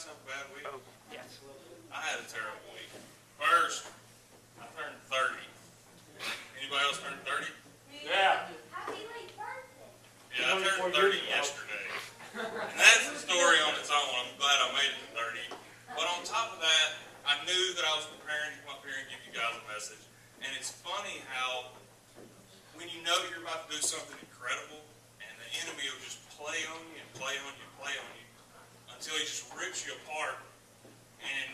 else have a bad week? Oh, yes. I had a terrible week. First, I turned 30. Anybody else turned 30? Yeah. Happy late birthday. Yeah, I turned 30 yesterday. And that's a story on its own. I'm glad I made it to 30. But on top of that, I knew that I was preparing to come up here and give you guys a message. And it's funny how when you know you're about to do something incredible, and the enemy will just play on you and play on you and play on you until he just rips you apart. And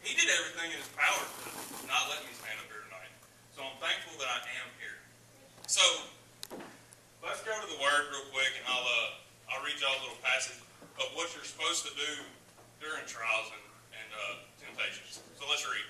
he did everything in his power to not let me stand up here tonight. So I'm thankful that I am here. So let's go to the Word real quick, and I'll read y'all a little passage of what you're supposed to do during trials and temptations. So let's read.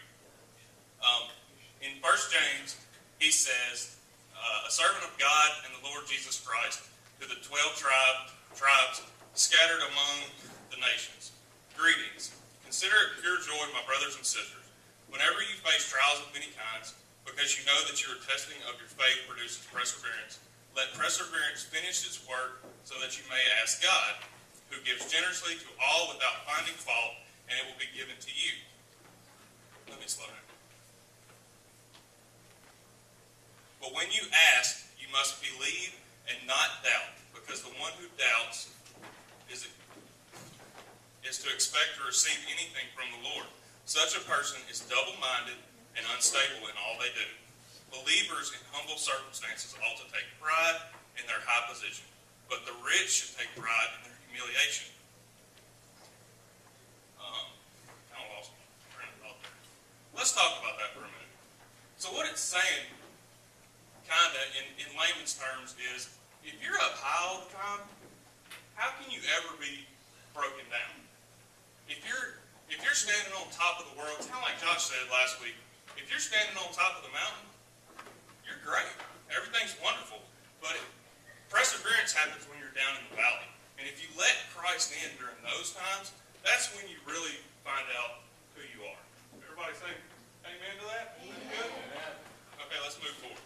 In 1 James, he says, a servant of God and the Lord Jesus Christ, to the 12 tribes scattered among the nations. Greetings. Consider it pure joy, my brothers and sisters, whenever you face trials of many kinds, because you know that your testing of your faith produces perseverance. Let perseverance finish its work, so that you may ask God, who gives generously to all without finding fault, and it will be given to you. Let me slow down. But when you ask, you must believe and not doubt, because the one who doubts is to expect to receive anything from the Lord. Such a person is double-minded and unstable in all they do. Believers in humble circumstances ought to take pride in their high position, but the rich should take pride in their humiliation. Kind of lost my train of thought there. Let's talk about that for a minute. So what it's saying, kind of in layman's terms, is if you're up high all the time, how can you ever be broken down? If you're standing on top of the world, it's kind of like Josh said last week, if you're standing on top of the mountain, you're great. Everything's wonderful. But perseverance happens when you're down in the valley. And if you let Christ in during those times, that's when you really find out who you are. Everybody say amen to that? Good? Okay, let's move forward.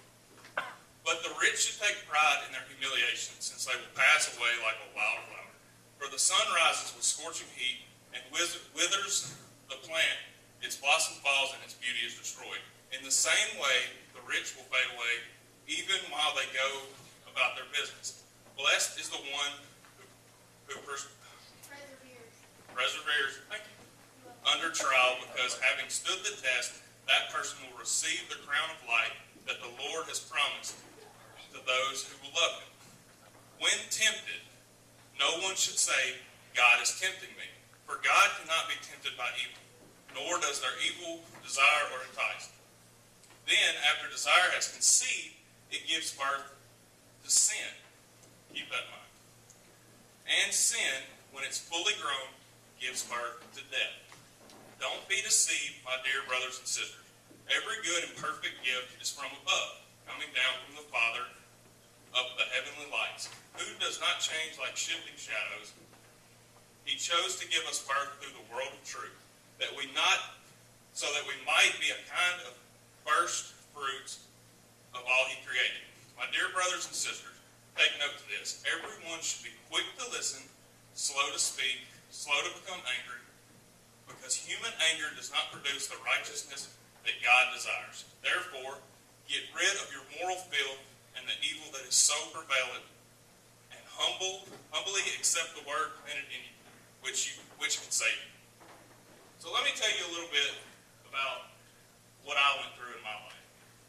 But the rich should take pride in their humiliation, since they will pass away like a wild flower. For the sun rises with scorching heat and withers the plant. Its blossom falls and its beauty is destroyed. In the same way, the rich will fade away, even while they go about their business. Blessed is the one who perseveres, thank you, under trial, because having stood the test, that person will receive the crown of life that the Lord has promised to those who will love him. When tempted, no one should say, God is tempting me. For God cannot be tempted by evil, nor does their evil desire or entice. Then, after desire has conceived, it gives birth to sin. Keep that in mind. And sin, when it's fully grown, gives birth to death. Don't be deceived, my dear brothers and sisters. Every good and perfect gift is from above, coming down from the Father of the heavenly lights, who does not change like shifting shadows. He chose to give us birth through the world of truth, so that we might be a kind of first fruits of all he created. My dear brothers and sisters, take note of this. Everyone should be quick to listen, slow to speak, slow to become angry, because human anger does not produce the righteousness that God desires. Therefore, get rid of your moral filth and the evil that is so prevalent, and humbly accept the word planted in you, which can save you. So let me tell you a little bit about what I went through in my life.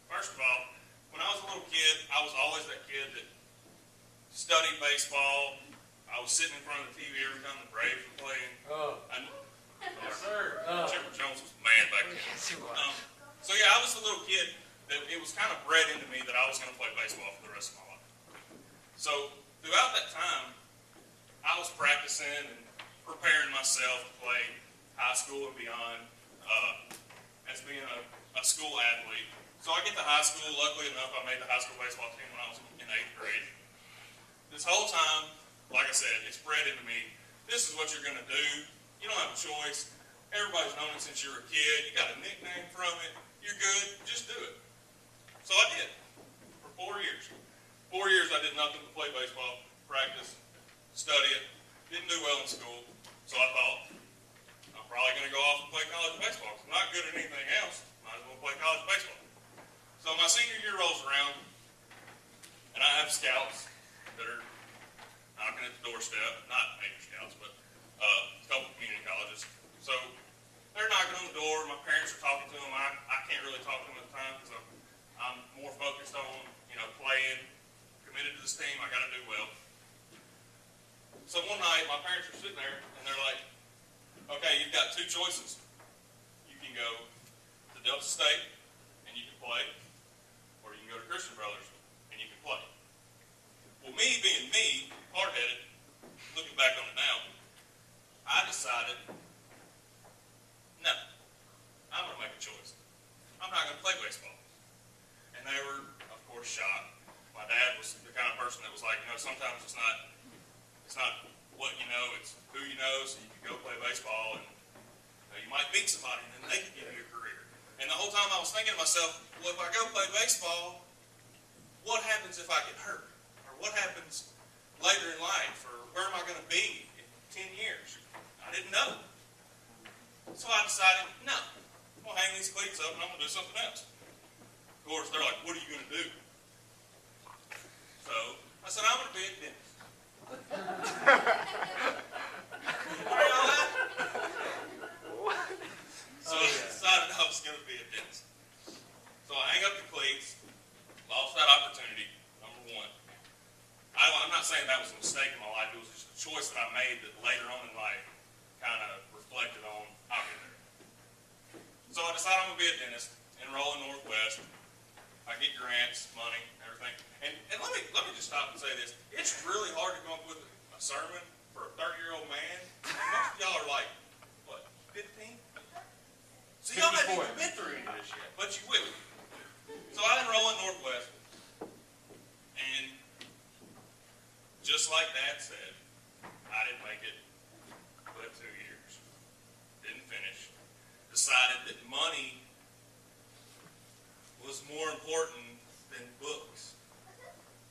First of all, when I was a little kid, I was always that kid that studied baseball. I was sitting in front of the TV every time the Braves were playing. Yes, sir. Chipper Jones was mad back then. Yes, he was. So yeah, I was a little kid that it was kind of bred into me that I was going to play baseball for the rest of my life. So throughout that time, I was practicing and preparing myself to play high school and beyond as being a school athlete. So I get to high school. Luckily enough, I made the high school baseball team when I was in 8th grade. This whole time, like I said, it's bred into me. This is what you're going to do. You don't have a choice. Everybody's known it since you were a kid. You got a nickname from it. You're good. Just do it. So I did for 4 years. 4 years I did nothing but play baseball, practice, study it. Didn't do well in school. So I thought, probably going to go off and play college baseball. I'm not good at anything else. Might as well play college baseball. So my senior year rolls around, and I have scouts that are knocking at the doorstep. Not major scouts, but a couple community colleges. So they're knocking on the door. My parents are talking to them. I can't really talk to them at the time because I'm more focused on, playing, committed to this team. I got to do well. So one night, my parents are sitting there, and they're like, okay, you've got two choices. You can go to Delta State, and you can play, or you can go to Christian Brothers, and you can play. Well, me being me, hard-headed, looking back on it now, I decided, no, I'm going to make a choice. I'm not going to play baseball. And they were, of course, shocked. My dad was the kind of person that was like, sometimes it's not what you know, it's who you know, so you can go play baseball, and you might beat somebody, and then they can give you a career. And the whole time I was thinking to myself, well, if I go play baseball, what happens if I get hurt? Or what happens later in life? Or where am I going to be in 10 years? I didn't know. So I decided, no, I'm going to hang these cleats up, and I'm going to do something else. Of course, they're like, what are you going to do? So I said, I'm going to be a dentist. Where y'all at? So I decided I was going to be a dentist. So I hang up the cleats, lost that opportunity, number one. I'm not saying that was a mistake in my life. It was just a choice that I made that later on in life kind of reflected on how I get there. So I decided I'm going to be a dentist, enroll in Northwest. I get grants, money, everything. And let me just stop and say this. It's really hard to come up with a sermon for a 30-year-old man. And most of y'all are like, what, 15? So y'all haven't even been through any of this yet, but you will. So I enroll in Northwest. And just like Dad said, I didn't make it but 2 years. Didn't finish. Decided that money was more important than books.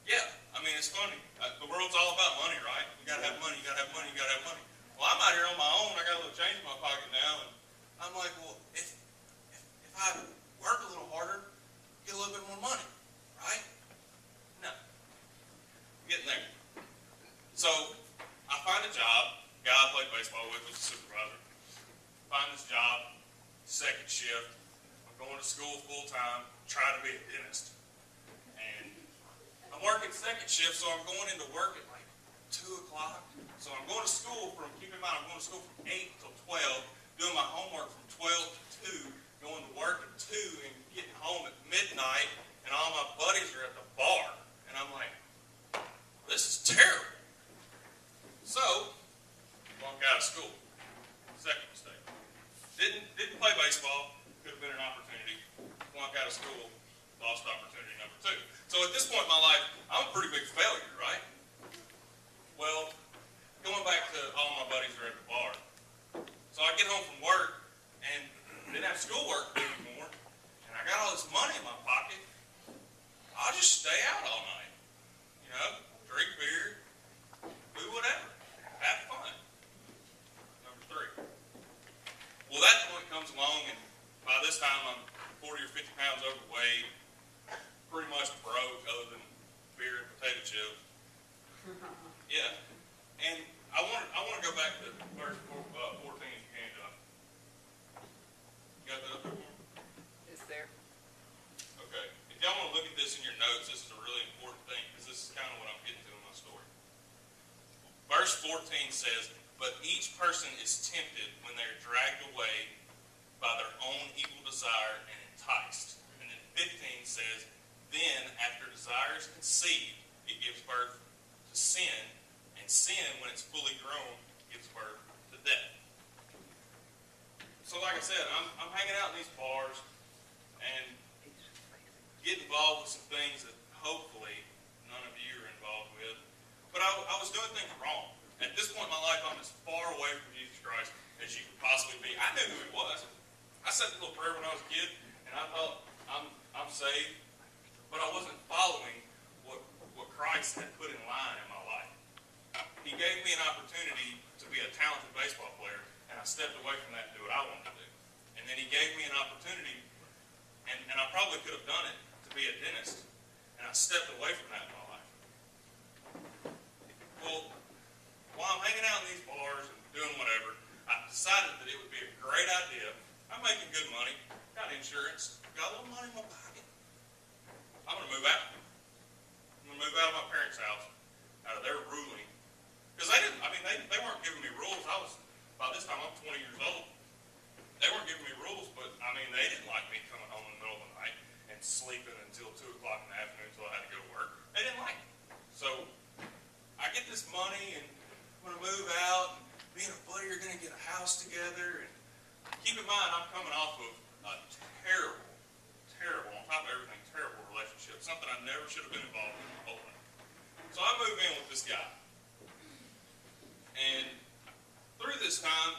Yeah, I mean, it's funny. The world's all about money, right? You gotta have money, you gotta have money, you gotta have money. Well, I'm out here on my own. I got a little change in my pocket now, and I'm like, well, if I work a little harder, get a little bit more money, right? No. I'm getting there. So I find a job. The guy I played baseball with was a supervisor. Find this job, second shift. I'm going to school full time, trying to be a dentist. And I'm working second shift, so I'm going into work at like 2 o'clock. So I'm going to school keep in mind, I'm going to school from 8 till 12, doing my homework from 12 to 2, going to work at 2 and getting home at midnight, and all my buddies are at the bar. And I'm like, this is terrible. So, flunked out of school. Second mistake. Didn't play baseball. Could have been an opportunity. Flunk out of school. Lost opportunity number 2. So at this point in my life, I'm a pretty big failure, right? Well, going back to all my buddies are at the bar. So I get home from work and didn't have schoolwork to do anymore. And I got all this money in my pocket. I'll just stay out all night. Drink beer, do whatever. Have fun. Number 3. Well, that point comes along, and by this time I'm 40 or 50 pounds overweight, pretty much broke other than beer and potato chips. Yeah. And I want to go back to verse 14 if you can, John. You got that up there for me? It's there. Okay. If y'all want to look at this in your notes, this is a really important thing because this is kind of what I'm getting to in my story. Verse 14 says, but each person is tempted when they are dragged away by their own evil desire and enticed. And then 15 says, then after desire is conceived, it gives birth to sin, and sin, when it's fully grown, gives birth to death. So like I said, I'm hanging out in these bars and get involved with some things that hopefully none of you are involved with. But I was doing things wrong. At this point in my life, I'm as far away from Jesus Christ as you could possibly be. I knew who he was. I said the little prayer when I was a kid, and I thought, I'm saved. But I wasn't following what Christ had put in line in my life. He gave me an opportunity to be a talented baseball player, and I stepped away from that to do what I wanted to do. And then he gave me an opportunity, and I probably could have done it, to be a dentist. And I stepped away from that in my life. Well, while I'm hanging out in these bars and doing whatever, I decided that it would be a great idea. I'm making good money, got insurance, got a little money in my pocket. I'm going to move out. I'm going to move out of my parents' house, out of their ruling. Because they weren't giving me rules. By this time, I'm 20 years old. They weren't giving me rules, but, they didn't like me coming home in the middle of the night and sleeping until 2 o'clock in the afternoon until I had to go to work. They didn't like it. So, I get this money, and I'm going to move out, and me and a buddy are going to get a house together. And keep in mind, I'm coming off of a terrible, on top of everything, terrible relationship. Something I never should have been involved in my whole life. So I move in with this guy. And through this time,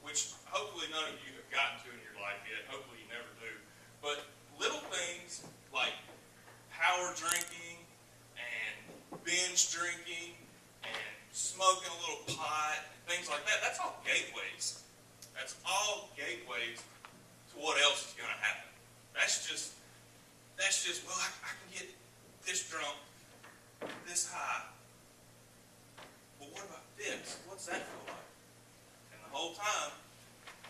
which hopefully none of you have gotten to in your life yet, hopefully you never do, but little things like power drinking and binge drinking and smoking a little pot and things like that, that's all gateways. That's all gateways to what else is going to happen. That's just well, I can get this drunk, this high. But what about this? What's that feel like? And the whole time,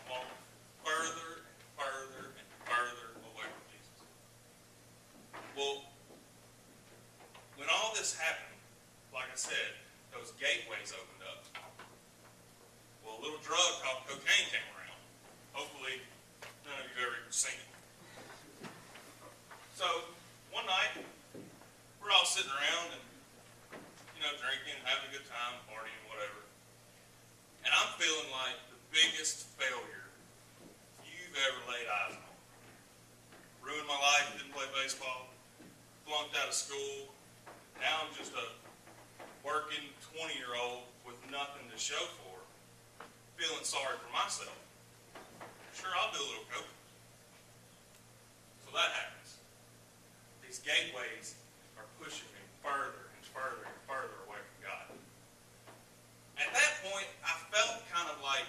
I'm walking further and further and further away from Jesus. Well, when all this happened, like I said, those gateways opened up. Well, a little drug called cocaine came around. Hopefully, none of you have ever seen it. So, one night, we're all sitting around and, drinking, having a good time, partying, whatever. And I'm feeling like the biggest failure you've ever laid eyes on. Ruined my life, didn't play baseball, flunked out of school. Now I'm just a working 20-year-old with nothing to show for it. Feeling sorry for myself. Sure, I'll do a little coke. So that happens. These gateways are pushing me further and further and further away from God. At that point, I felt kind of like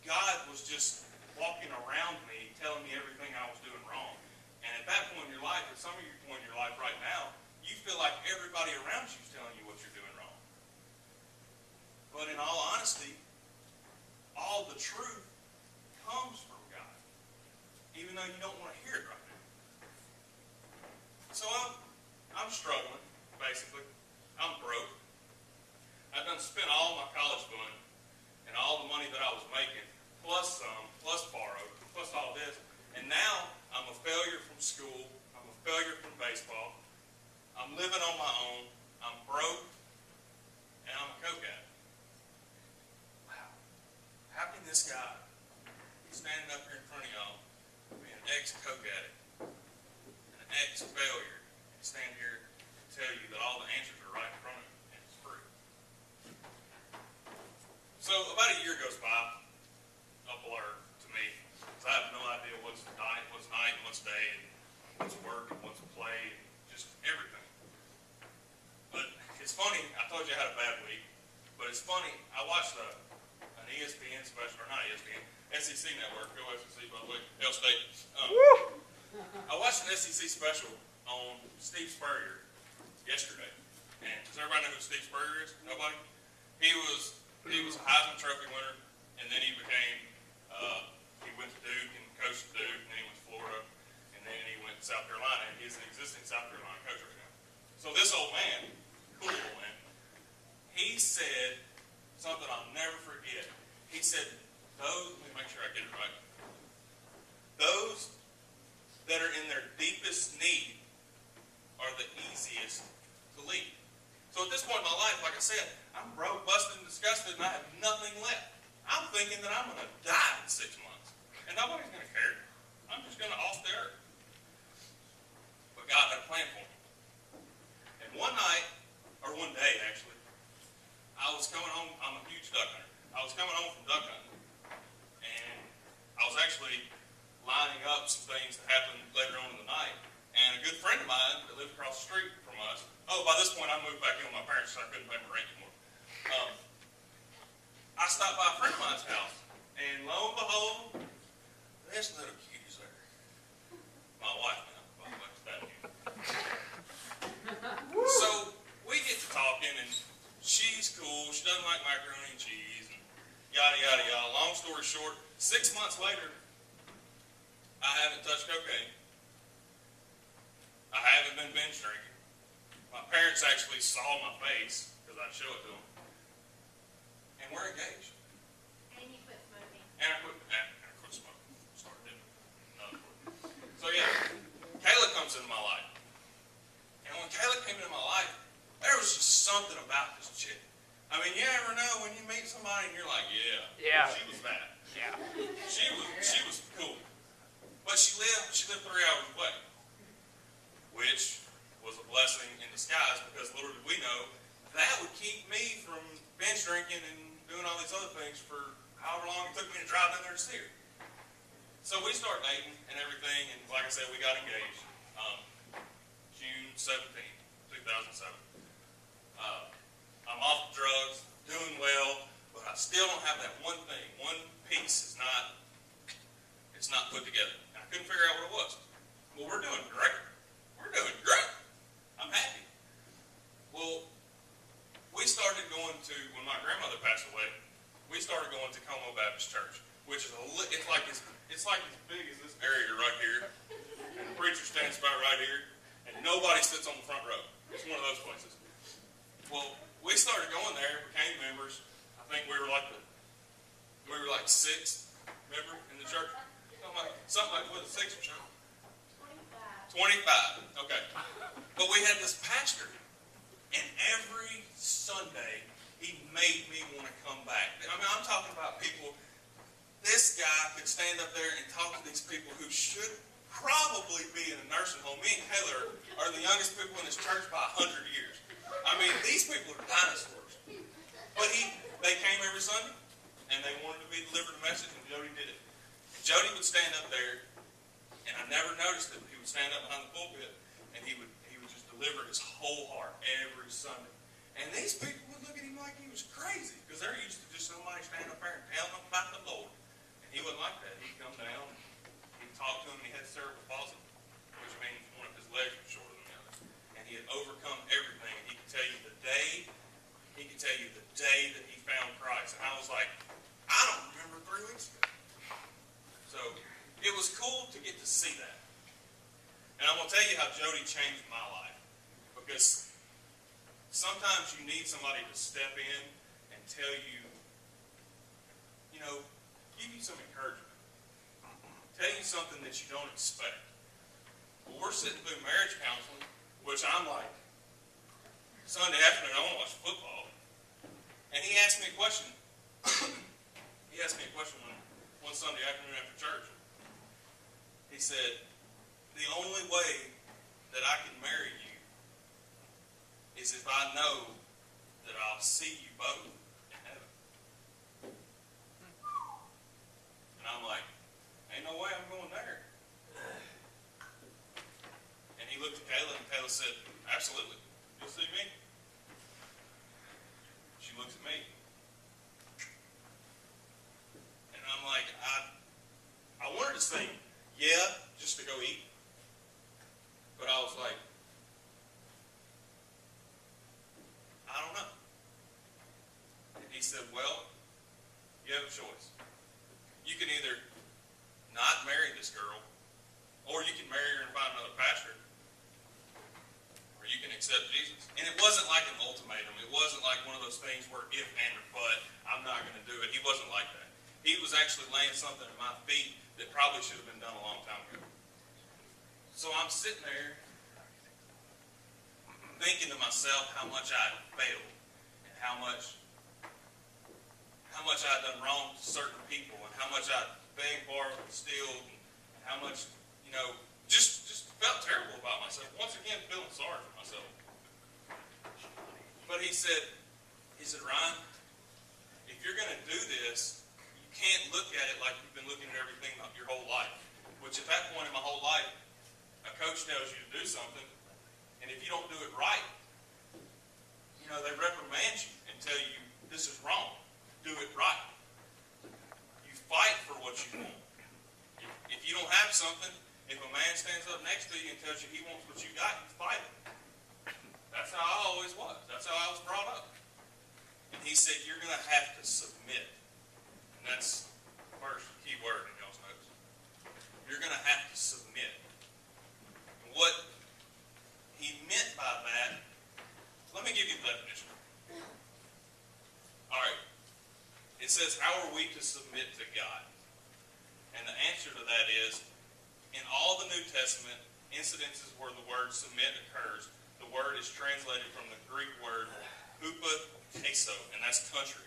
God was just walking around me, telling me everything I was doing wrong. And at that point in your life, at some of your point in your life right now, you feel like everybody around you is telling you what you're doing wrong. But in all honesty, all the truth comes from God, even though you don't want to hear it right now. So I'm struggling, basically. I'm broke. I've done spent all my college fund and all the money that I was making, plus some, plus borrowed, plus all this. And now I'm a failure from school. I'm a failure from baseball. I'm living on my own. I'm broke. And I'm a coke addict. Wow. How can this guy be standing up here in front of y'all, be an ex-coke addict, an ex-failure, and stand here and tell you that all the answers are right in front of him and it's free? So about a year goes by, a blur to me, because I have no idea what's night and what's day, and what's work and what's play, and just everything. But it's funny, I told you I had a bad week, but it's funny, I watched an ESPN special, or not ESPN, SEC Network, go SEC by the way, Hell State. I watched an SEC special on Steve Spurrier yesterday. And does everybody know who Steve Spurrier is? Nobody? He was a Heisman Trophy winner, and then he went to Duke and coached Duke, and then he went to Florida, and then he went to South Carolina, and he's an existing South Carolina coach right now. So this old man, cool old man, he said something I'll never forget. He said, let me make sure I get it right. Those that are in their deepest need are the easiest to lead. So at this point in my life, like I said, I'm broke, busted, and disgusted, and I have nothing left. I'm thinking that I'm going to die in 6 months. And nobody's going to care. I'm just going to off the earth. But God had a plan for me. And one day actually, I was coming home. I'm a huge duck hunter. I was coming home from duck hunting. And I was actually lining up some things that happened later on in the night. And a good friend of mine that lived across the street from us, by this point I moved back in with my parents, so I couldn't pay my rent anymore. stopped by a friend of mine's house, and lo and behold, this little cutie's there. My wife now, by the way, that cute. So we get to talking, and she's cool. She doesn't like macaroni and cheese, and yada, yada, yada. Long story short, 6 months later, I haven't touched cocaine. I haven't been binge drinking. My parents actually saw my face, because I'd show it to them. And we're engaged. And you quit smoking. And I quit smoking. Started doing another quit. So yeah, Kayla comes into my life. And when Kayla came into my life, there was just something about this chick. I mean, you ever know when you meet somebody and you're like, yeah. She was that. Yeah. She was cool. But she lived 3 hours away, which was a blessing in disguise, because little did we know that would keep me from binge drinking and doing all these other things for however long it took me to drive down there to see her. So we start dating and everything, and like I said, we got engaged June 17, 2007. I'm off the drugs, doing well, but I still don't have that one thing. One piece is not put together. And I couldn't figure out what it was. Well, we're doing great. We're doing great. I'm happy. Well, we started going to, when my grandmother passed away, we started going to Como Baptist Church, which is it's like as big as this area right here, and the preacher stands about right here, and nobody sits on the front row. It's one of those places. Well, we started going there, became members. I think we were like 6th member in the church. Something like what, 6 or something? 25. Okay. But we had this pastor, and every Sunday he made me want to come back. I mean, I'm talking about people. This guy could stand up there and talk to these people who should probably be in a nursing home. Me and Taylor are the youngest people in this church by 100 years. I mean, these people are dinosaurs. But they came every Sunday, and they wanted to be delivered a message, and Jody did it. And Jody would stand up there, and I never noticed it, but he would stand up behind the pulpit, and he would just deliver his whole heart every Sunday. And these people would look at him like he was crazy, because they're used to just somebody standing up there and telling them about the Lord. And he wasn't like that. He'd come down, and he'd talk to him, and he had cerebral palsy, which means one of his legs was shorter than the other. And he had overcome everything, and he could tell you the day that he found Christ. And I was like, I don't remember 3 weeks ago. So it was cool to get to see that. And I'm going to tell you how Jody changed my life. Because sometimes you need somebody to step in and tell you, give you some encouragement. Tell you something that you don't expect. Well, we're sitting through marriage counseling, which I'm like, Sunday afternoon, I want to watch football. And he asked me a question. He asked me a question one Sunday afternoon after church. He said, the only way that I can marry you is if I know that I'll see you both in heaven. And I'm like, ain't no way I'm going there. And he looked at Kayla, and Kayla said, absolutely. You'll see me. She looks at me. And I'm like, I wanted to say, yeah, just to go eat. But I was like, I don't know. And he said, well, you have a choice. You can either not marry this girl, or you can marry her and find another pastor, or you can accept Jesus. And it wasn't like an ultimatum. It wasn't like one of those things where if and or but, I'm not going to do it. He wasn't like that. He was actually laying something at my feet that probably should have been done a long time ago. So I'm sitting there thinking to myself how much I had failed and how much I had done wrong to certain people and how much I begged, borrowed, and stealed, and how much, just felt terrible about myself. Once again, feeling sorry for myself. But he said, Ryan, if you're going to do this, you can't look at it like you've been looking at everything your whole life. Which at that point in my whole life, a coach tells you to do something, and if you don't do it right, they reprimand you and tell you, this is wrong. Do it right. something, if a man stands up next to you and tells you he wants what you got, you fight him. That's how I always was. That's how I was brought up. And he said, you're going to have to submit. And that's the first key word in y'all's notes. You're going to have to submit. And what he meant by that, let me give you the definition. All right. It says, how are we to submit to God? And the answer to that is, in all the New Testament incidences where the word submit occurs, the word is translated from the Greek word hupotasso, and that's country.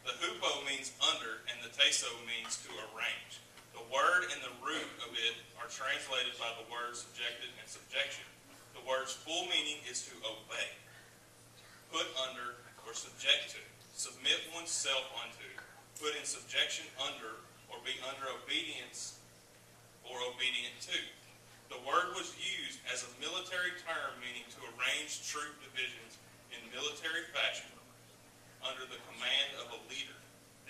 The hupo means under, and the tasso means to arrange. The word and the root of it are translated by the words subjected and subjection. The word's full meaning is to obey, put under, or subject to, submit oneself unto, put in subjection under, or be under obedience or obedient to. The word was used as a military term meaning to arrange troop divisions in military fashion under the command of a leader.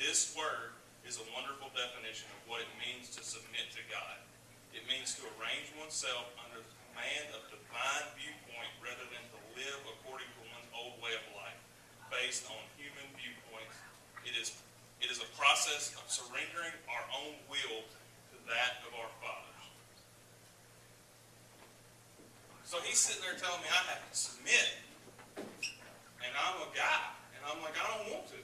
This word is a wonderful definition of what it means to submit to God. It means to arrange oneself under the command of divine viewpoint rather than to live according to one's old way of life, based on human viewpoints. It is a process of surrendering our own will to that of our fathers. So he's sitting there telling me I have to submit. And I'm a guy. And I'm like, I don't want to.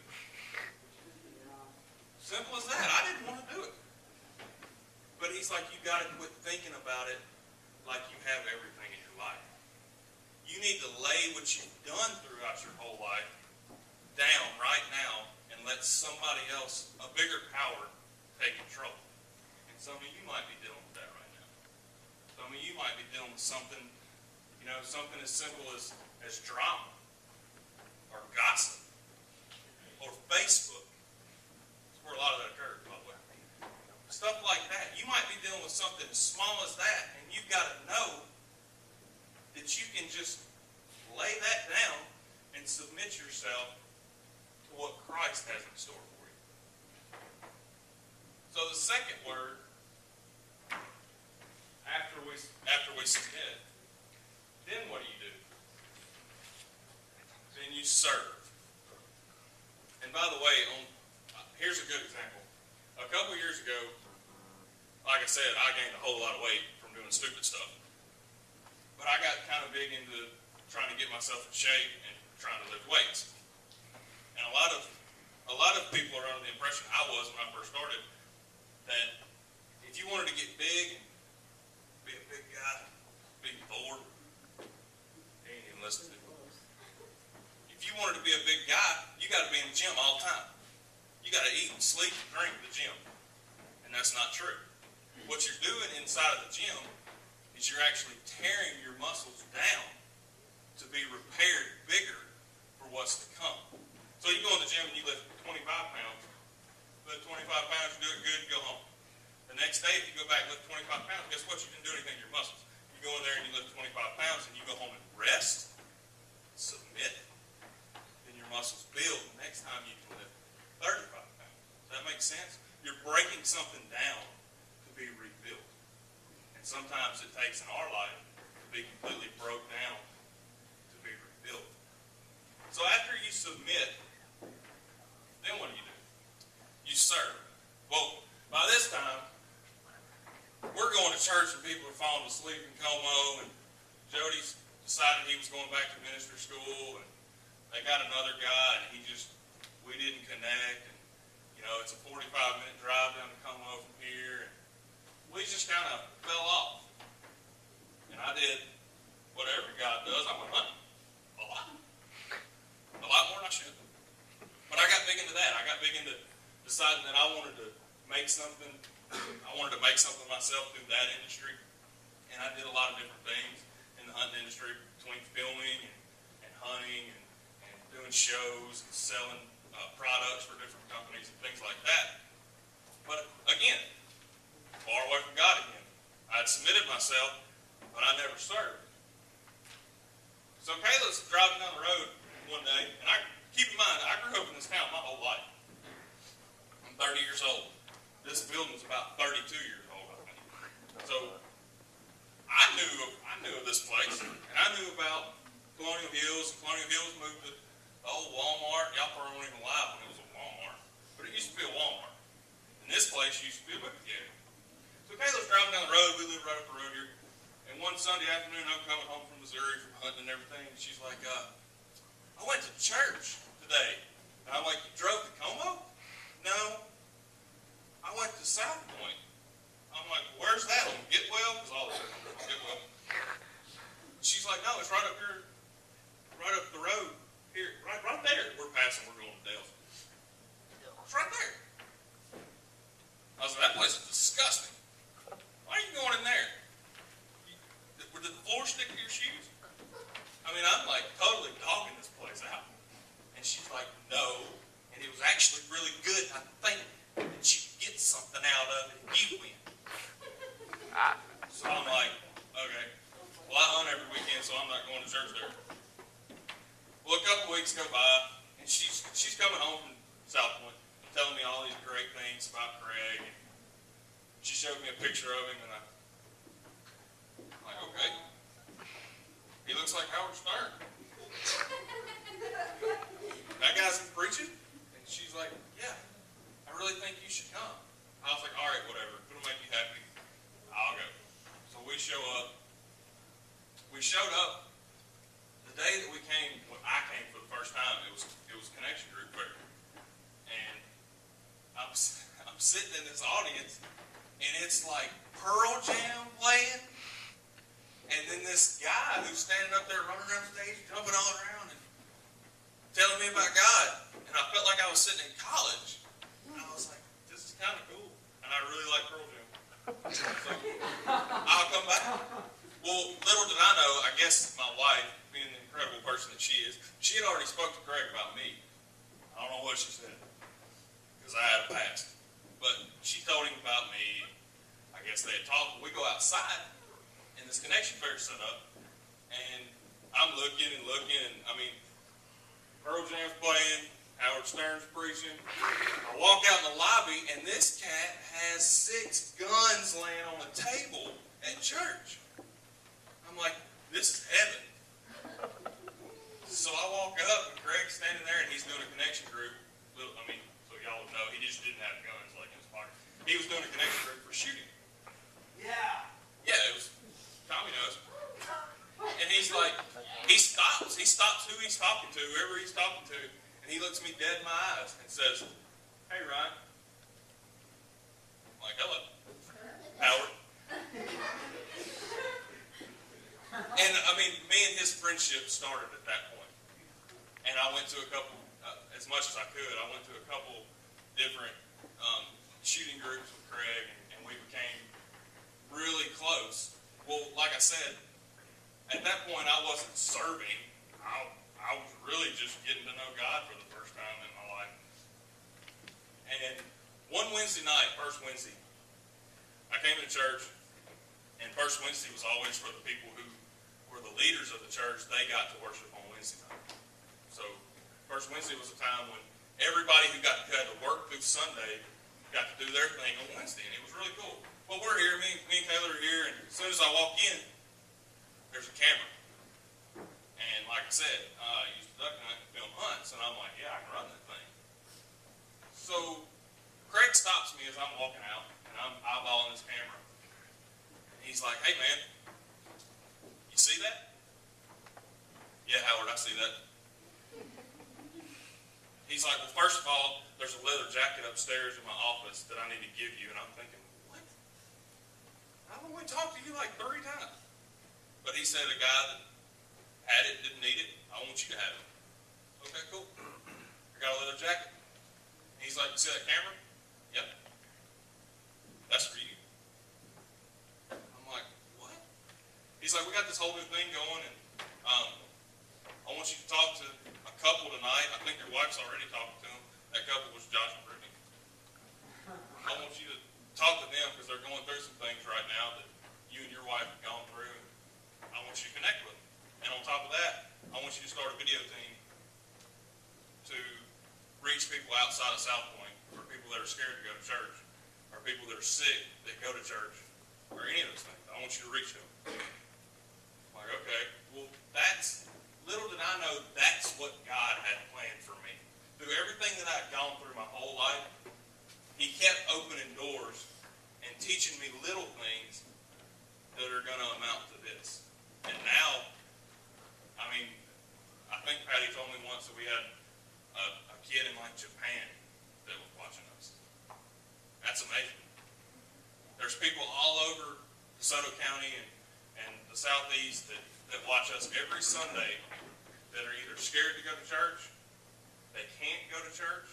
Simple as that. I didn't want to do it. But he's like, you got to quit thinking about it like you have everything in your life. You need to lay what you've done throughout your whole life down right now and let somebody else, a bigger power, take control. And some of you might be dealing with that right now. Some of you might be dealing with something, something as simple as drama or gossip or Facebook. That's where a lot of that occurs, by the way. Stuff like that. You might be dealing with something as small as that, and you've got to know that you can just lay that down and submit yourself to what Christ has in store for you. So the second word, after we submit, then what do? Then you serve. And by the way, here's a good example. A couple years ago, like I said, I gained a whole lot of weight from doing stupid stuff. But I got kind of big into trying to get myself in shape and trying to lift weights. And a lot of people are under the impression I was when I first started that if you wanted to get big and be a big guy, be bored, they ain't even listening to me. If you wanted to be a big guy, you got to be in the gym all the time. You got to eat and sleep and drink in the gym. And that's not true. What you're doing inside of the gym is you're actually tearing your muscles down to be repaired bigger for what's to come. So you go in the gym and you lift 25 pounds. Lift 25 pounds, you do it good, you go home. The next day, if you go back and lift 25 pounds, guess what? You didn't do anything to your muscles. You go in there and you lift 25 pounds and you go home and rest, submit, then your muscles build. The next time you can lift 35 pounds. Does that make sense? You're breaking something down to be rebuilt. And sometimes it takes in our life to be completely broke down to be rebuilt. So after you submit, then what do? You serve. Well, by this time, we're going to church and people are falling asleep in Como, and Jody's decided he was going back to ministry school, and they got another guy, and we didn't connect, and, it's a 45-minute drive down to Como from here, and we just kind of fell off. And I did what every guy does. I went hunting a lot more than I should. But I got big into that. I got big into deciding that I wanted to make something. I wanted to make something myself through that industry. And I did a lot of different things in the hunting industry, between filming and hunting and doing shows and selling products for different companies and things like that. But again, far away from God again. I had submitted myself, but I never served. So Kayla's driving down the road one day, and keep in mind, I grew up in this town my whole life. I'm 30 years old. This building's about 32 years old, I think. and everything. And she's like, I went to church today. And I'm like, you drove to Como? No. I went to South Point. I'm like, where's that one? Getwell? Because all the churches are in Getwell. She's like, no, it's right up here, right up the road. Here, right there. We're passing, we're going to Dale. It's right there. I was like, that place is disgusting. Why are you going in there? Did the floor stick to your shoes? I mean, I'm like totally dogging this place out. And she's like, no. And it was actually really good. I think that you get something out of it if you win. So I'm like, okay. Well, I hunt every weekend, so I'm not going to church there. Well, a couple weeks go by, and she's coming home from South Point, telling me all these great things about Craig. And she showed me a picture of him, and I'm like, okay. He looks like Howard Stern. That guy's in preaching? And she's like, yeah, I really think you should come. I was like, all right, whatever. If it'll make you happy, I'll go. So we show up. We showed up the day that we came, when I came for the first time, it was Connection Group Fair. And I'm sitting in this audience, and it's like Pearl Jam playing, and then this guy who's standing up there running around the stage, jumping all around, and telling me about God. And I felt like I was sitting in college. And I was like, this is kind of cool. And I really like Pearl Jam. So I'll come back. Well, little did I know, I guess my wife, being the incredible person that she is, she had already spoke to Craig about me. I don't know what she said, because I had a past. But she told him about me. I guess they had talked. We go outside, and this Connection Fair set up, and I'm looking, and I mean, Pearl Jam's playing, Howard Stern's preaching. I walk out in the lobby, and this cat has 6 guns laying on the table at church. I'm like, this is heaven. So I walk up, and Greg's standing there, and he's doing a connection group. I mean, so y'all would know, he just didn't have guns like in his pocket. He was doing a connection group for shooting. Yeah. Yeah, it was, Tommy knows. And he's like, he stops who he's talking to, whoever he's talking to, and he looks me dead in my eyes and says, hey, Ryan. I'm like, hello, Howard. And, I mean, me and his friendship started at that point. And I went to a couple, as much as I could, I went to a couple different shooting groups with Craig, and we became really close. Well, like I said, at that point, I wasn't serving. I was really just getting to know God for the first time in my life. And one Wednesday night, first Wednesday, I came to church, and first Wednesday was always for the people who were the leaders of the church. They got to worship on Wednesday night. So first Wednesday was a time when everybody who got to work through Sunday got to do their thing on Wednesday, and it was really cool. Well, we're here, me and Taylor are here, and as soon as I walk in, there's a camera. And like I said, I used to duck hunt and film hunts, and I'm like, yeah, I can run that thing. So Craig stops me as I'm walking out, and I'm eyeballing this camera. And he's like, hey, man, you see that? Yeah, Howard, I see that. He's like, well, first of all, there's a leather jacket upstairs in my office that I need to give you. And I'm thinking, what? I've only talked to you like 3 times. But he said a guy that had it, didn't need it, I want you to have it. Okay, cool. I got a leather jacket. He's like, you see that camera? Yep. That's for you. I'm like, what? He's like, we got this whole new thing going, and I want you to talk to a couple tonight. I think your wife's already talking to them. That couple was Josh and Brittany. I want you to talk to them because they're going through some things right now that you and your wife have gone through. And I want you to connect with them. And on top of that, I want you to start a video team to reach people outside of South Point, or people that are scared to go to church, or people that are sick that go to church, or any of those things. I want you to reach them. I'm like, okay, well, little did I know that's what God had planned for me. Through everything that I'd gone through my whole life, He kept opening doors and teaching me little things that are going to amount to this. And now, I I mean, I think Patty told me once that we had a kid in like Japan that was watching us. That's amazing. There's people all over DeSoto County and the Southeast that watch us every Sunday that are either scared to go to church, they can't go to church,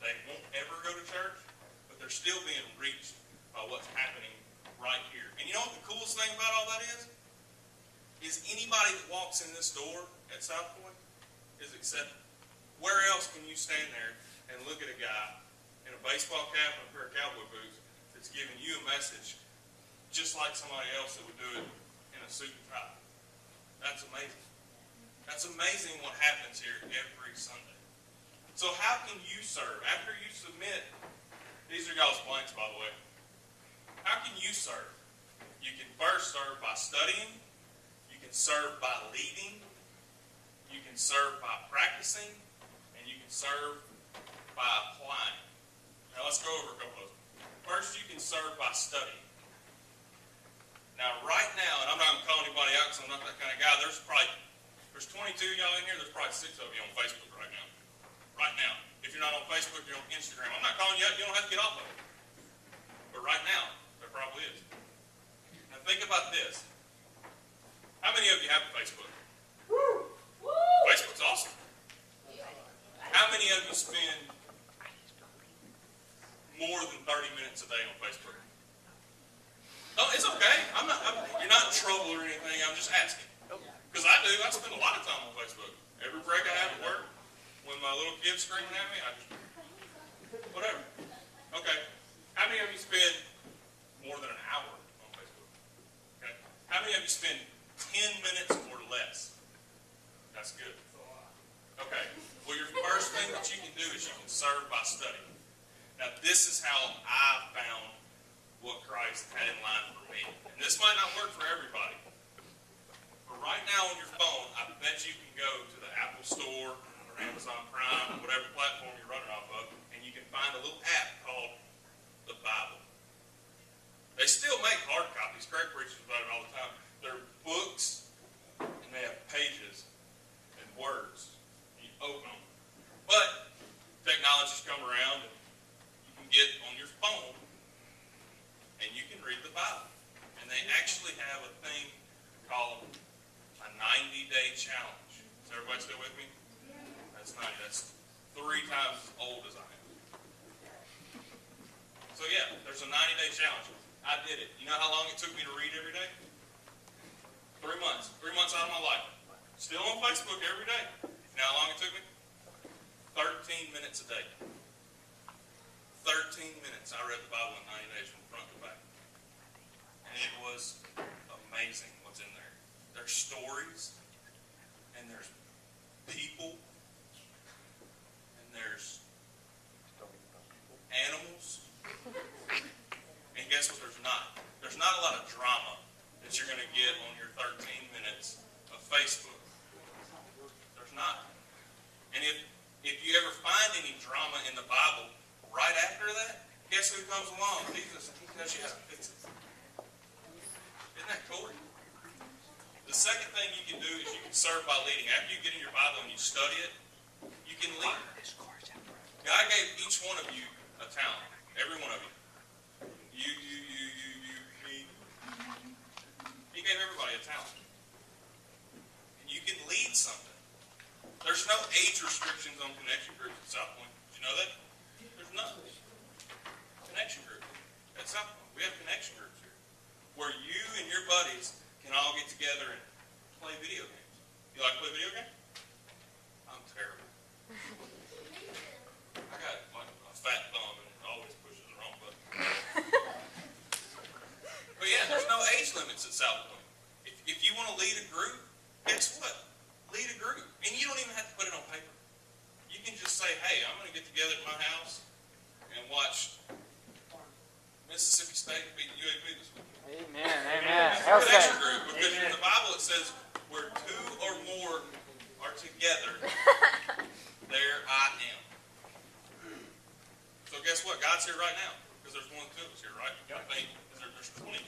they won't ever go to church, but they're still being reached by what's happening right here. And you know what the coolest thing about all that is? Is anybody that walks in this door at South Point is accepted. Where else can you stand there and look at a guy in a baseball cap and a pair of cowboy boots that's giving you a message just like somebody else that would do it in a suit and tie? That's amazing. That's amazing what happens here every Sunday. So how can you serve? After you submit, these are y'all's blanks, by the way. How can you serve? You can first serve by studying. You can serve by leading. You can serve by practicing. And you can serve by applying. Now let's go over a couple of them. First, you can serve by studying. Now right now, and I'm not going to call anybody out because I'm not that kind of guy, there's 22 of y'all in here, there's probably 6 of you on Facebook right now. Right now. If you're not on Facebook, you're on Instagram. I'm not calling you out, you don't have to get off of it. But right now, there probably is. Now think about this. How many of you have a Facebook? Woo! Facebook's awesome. How many of you spend more than 30 minutes a day on Facebook? Oh, it's okay. You're not in trouble or anything. I'm just asking. Because I do. I spend a lot of time on Facebook. Every break I have at work, when my little kid's screaming at me, I just, whatever. Okay. How many of you spend more than an hour on Facebook? Okay. How many of you spend 10 minutes or less? That's good. Okay. Well, your first thing that you can do is you can serve by studying. Now, this is how I found what Christ had in line for me. And this might not work for everybody. But right now on your phone, I bet you can go to the Apple Store or Amazon Prime or whatever platform you're running off of, and you can find a little app called the Bible. They still make hard copies. Craig preaches about it all the time. They're books, and they have pages and words. And you open them. But technology's come around, and you can get on your phone, and you can read the Bible. And they actually have a thing called a 90-day challenge. Is everybody still with me? That's 90. That's 3 times as old as I am. So yeah, there's a 90-day challenge. I did it. You know how long it took me to read every day? 3 months. 3 months out of my life. Still on Facebook every day. You know how long it took me? 13 minutes a day. 13 minutes I read the Bible in 90 days from front to back. And it was amazing what's in there. There's stories, and there's people, and there's animals. And guess what there's not? There's not a lot of drama that you're going to get on your 13 minutes of Facebook. There's not. And if you ever find any drama in the Bible, right after that, guess who comes along? Jesus, and he tells you how to fix it. Isn't that cool? The second thing you can do is you can serve by leading. After you get in your Bible and you study it, you can lead. God gave each one of you a talent. Every one of you. You, me. He gave everybody a talent. And you can lead something. There's no age restrictions on connection groups at South Point. Did you know that? There's none. Connection group at South Point. We have connection groups here where you and your buddies can all get together and play video games. You like to play video games? I'm terrible. I got like a fat thumb and it always pushes the wrong button. But yeah, there's no age limits at South Point. If you want to lead a group, guess what? Lead a group. And you don't even have to put it on paper. You can just say, hey, I'm going to get together at my house and watch Mississippi State beat UAB this week. Amen. Amen. Connection group, because in the Bible it says, where 2 or more are together, there I am. So guess what? God's here right now, because there's 1 or 2 of us here, right? I think there's 22.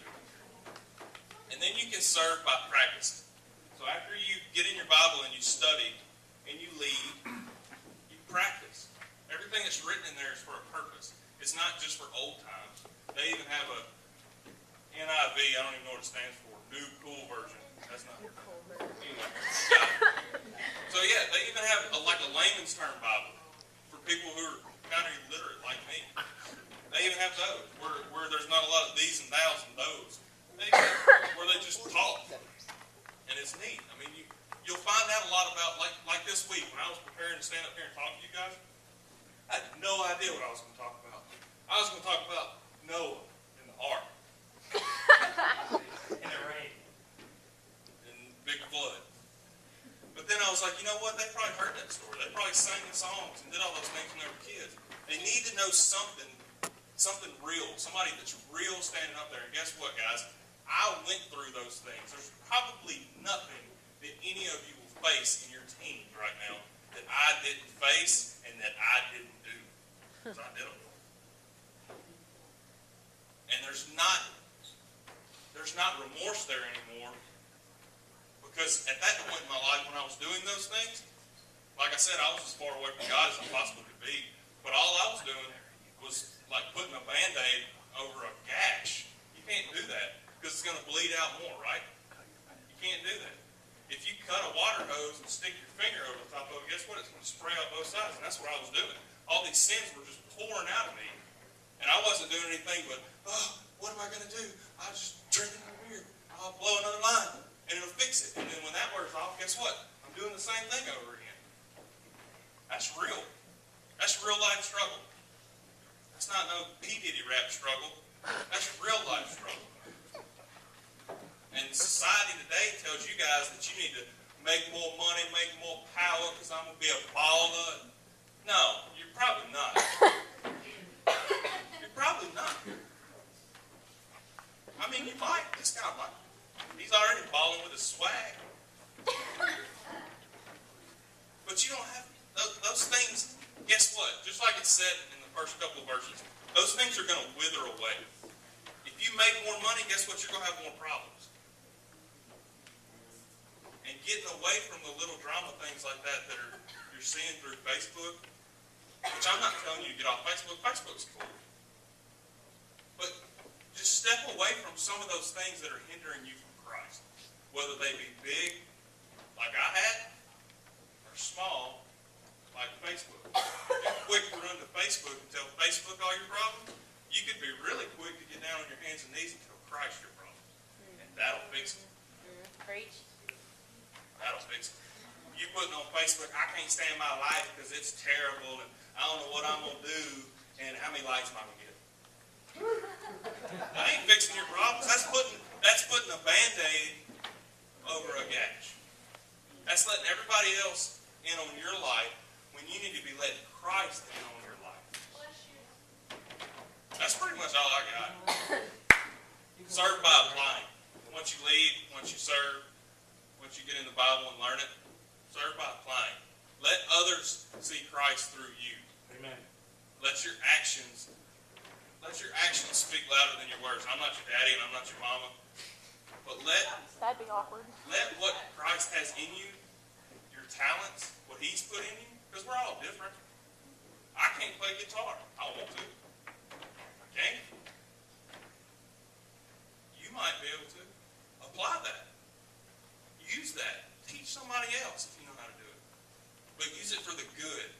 And then you can serve by practicing. So after you get in your Bible and you study and you lead, you practice. Everything that's written in there is for a purpose. It's not just for old times. They even have a NIV, I don't even know what it stands for, New Cool Version. That's not anyway. So yeah, they even have like a layman's term Bible for people who are kind of illiterate like me. They even have those where there's not a lot of these and thous and those. Where they just talk, and it's neat. I mean, you'll find out a lot about like this week when I was preparing to stand up here and talk to you guys. I had no idea what I was going to talk about. I was going to talk about Noah and the ark. In the rain. And big flood. But then I was like, you know what? They probably heard that story. They probably sang the songs and did all those things when they were kids. They need to know something real. Somebody that's real standing up there. And guess what, guys? I went through those things. There's probably nothing that any of you will face in your teens right now that I didn't face and that I didn't do. Because I did them. And there's not remorse there anymore. Because at that point in my life when I was doing those things, like I said, I was as far away from God as I possibly could be. But all I was doing was like putting a Band-Aid over a gash. You can't do that because it's going to bleed out more, right? You can't do that. If you cut a water hose and stick your finger over the top of it, guess what? It's going to spray out both sides. And that's what I was doing. All these sins were just pouring out of me. And I wasn't doing anything but, oh, what am I going to do? I'll just drink it over here. I'll blow another line. And it'll fix it. And then when that wears off, guess what? I'm doing the same thing over again. That's real. That's real life struggle. That's not no P. Diddy rap struggle. That's real life struggle. And society today tells you guys that you need to make more money, make more power, because I'm going to be a baller. No, you're probably not. You're probably not. I mean, you might. This guy might. He's already balling with his swag. But you don't have those things. Guess what? Just like it said in the first couple of verses, those things are going to wither away. If you make more money, guess what? You're going to have more problems. And getting away from the little drama things like that you're seeing through Facebook, which I'm not telling you to get off Facebook. Facebook's cool. But just step away from some of those things that are hindering you from Christ. Whether they be big, like I had, or small, like Facebook. If you're quick to run to Facebook and tell Facebook all your problems, you could be really quick to get down on your hands and knees and tell Christ your problems. And that'll fix it. Preach. That'll fix it. You putting on Facebook, I can't stand my life because it's terrible and I don't know what I'm going to do and how many likes am I going to get? That ain't fixing your problems. That's putting a Band-Aid over a gash. That's letting everybody else in on your life when you need to be letting Christ in on your life. That's pretty much all I got. Serve by applying. Once you lead, once you serve, once you get in the Bible and learn it, serve by applying. Let others see Christ through you. Amen. Let your actions speak louder than your words. I'm not your daddy and I'm not your mama. But that'd be awkward. Let what Christ has in you, your talents, what He's put in you, because we're all different. I can't play guitar. I want to. I can't. You might be able to. Apply that. Use that. Teach somebody else if you know how to do it. But use it for the good.